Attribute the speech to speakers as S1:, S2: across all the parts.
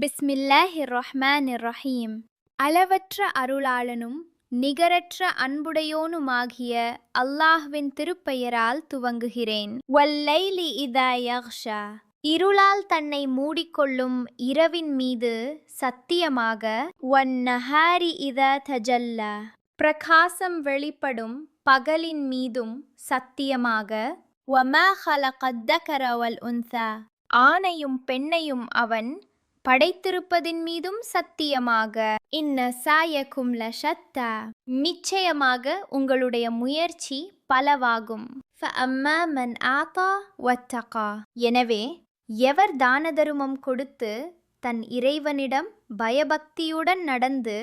S1: பிஸ்மில்லாஹிர் ரஹ்மானிர் ரஹீம். அளவற்ற அருளாளனும் நிகரற்ற அன்புடையோனுமாகிய அல்லாஹ்வின் திருப்பெயரால் துவங்குகிறேன். வல்லைலி இதா யக்ஷா. இருளால் தன்னை மூடிக்கொள்ளும் இரவின் மீது சத்தியமாக. வன்னஹாரி இதா தஜல்லா. பிரகாசம் வெளிப்படும் பகலின் மீதும் சத்தியமாக. வமா ஹலகத் தகர வல் உன்சா. ஆணையும் பெண்ணையும் அவன் படைத்திருப்பதின் மீதும் சத்தியமாக. இன்ன சாயக்கும் லஷத்தா. நிச்சயமாக உங்களுடைய முயற்சி பலவாகும். ஃபஅம்மா மன் ஆதா வத்தகா. எனவே எவர் தான தருமம் கொடுத்து தன் இறைவனிடம் பயபக்தியுடன் நடந்து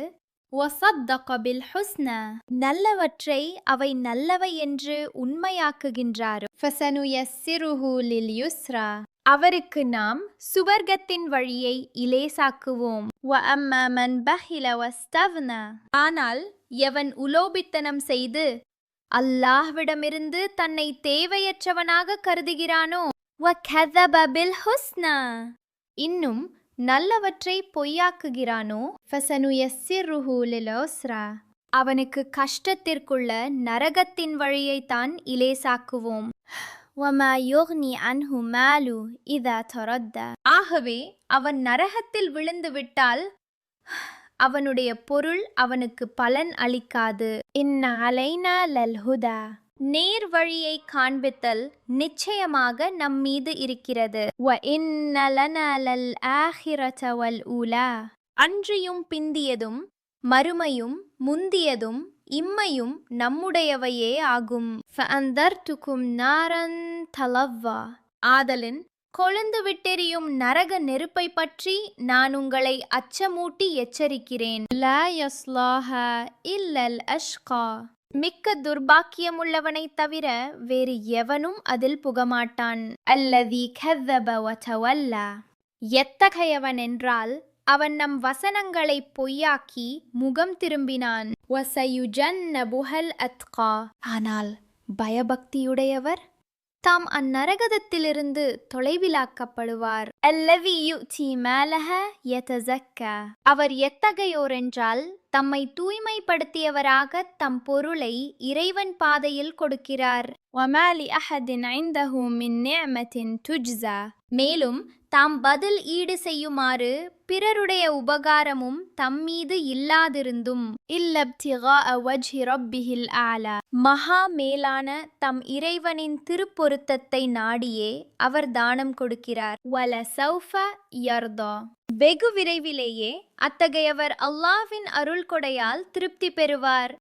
S1: வஸத்தக பில் ஹுஸ்னா. நல்லவற்றை அவை நல்லவை என்று உண்மையாக்குகின்றாரோ ஃபஸனுயஸ்ஸிருஹு லில் யுஸ்ரா. அவருக்கு நாம் சுவர்க்கத்தின் வழியை இலேசாக்குவோம். வஅம்மா மன் பஹில வஸ்தக்னா. ஆனால் எவன் உலோபித்தனம் செய்து அல்லாஹ்விடமிருந்து தன்னை தேவையற்றவனாக கருதுகிறானோ வகதப பில் ஹுஸ்னா. இன்னும் நல்லவற்றை பொய்யாக்குகிறானோ ஃபஸனுயஸ்ஸிருஹு லில் உஸ்ரா. அவனுக்கு கஷ்டத்திற்குள்ள நரகத்தின் வழியைத்தான் இலேசாக்குவோம். வமா யுக்னி அன்ஹு மாலு இதா தரத்தா. ஆகவே அவன் நரகத்தில் விழுந்து விட்டால் அவனுடைய பொருள் அவனுக்கு பலன் அளிக்காது. இன்ன அலைனா லல் ஹுதா. நேர் வழியை காண்பித்தல் நிச்சயமாக நம்மீது இருக்கிறது. வ இன்ன லனா லல் ஆஹிரத வல் ஊலா. அன்றியும் பிந்தியதும் மறுமையும் முந்தியதும் இம்மையும் நம்முடையவையே ஆகும். ஃபஅன்தர்துகும் நாரன் தலவ்வா. ஆதலின் கொழுந்து விட்டெரியும் நரக நெருப்பை பற்றி நான் உங்களை அச்சமூட்டி எச்சரிக்கிறேன். லா யஸ்லாஹா இல்லல் அஷ்கா. மிக்க துர்பாக்கியமுள்ளவனை தவிர வேறு எவனும் அதில் புகமாட்டான். அல்லதி கذب வதவல்லா. எத்தகையவன் என்றால் அவன் நம் வசனங்களை பொய்யாக்கி முகம் திரும்பினான். வஸயுஜன்னபுஹல் அத்கா. ஆனால் பயபக்தியுடையவர் தாம் அந்நரகத்திலிருந்து தொலைவிலாக்கப்படுவார். அல்லதி யுதி மாலஹ யதஸக்கா. அவர் எத்தகையோரென்றால் தம்மை தூய்மைப்படுத்தியவராக தம் பொருளை இறைவன் பாதையில் கொடுக்கிறார். வமா லி அஹதின் இன்தஹு மின் நிஅமத்தின் துஜ்ஸா. மேலும் தாம் பதில் ஈடு செய்யுமாறு பிறருடைய உபகாரமும் தம்மீது இல்லாதிருந்தும் இல்லப்திகாஅ வஜ்ஹி ரப்பிஹில் ஆலா. மகா மேலான தம் இறைவனின் திருப்பொருத்தத்தை நாடியே அவர் தானம் கொடுக்கிறார். வல சௌஃப யர்தா. வெகு விரைவிலேயே அத்தகையவர் அல்லாஹ்வின் அருள் கொடையால் திருப்தி பெறுவார்.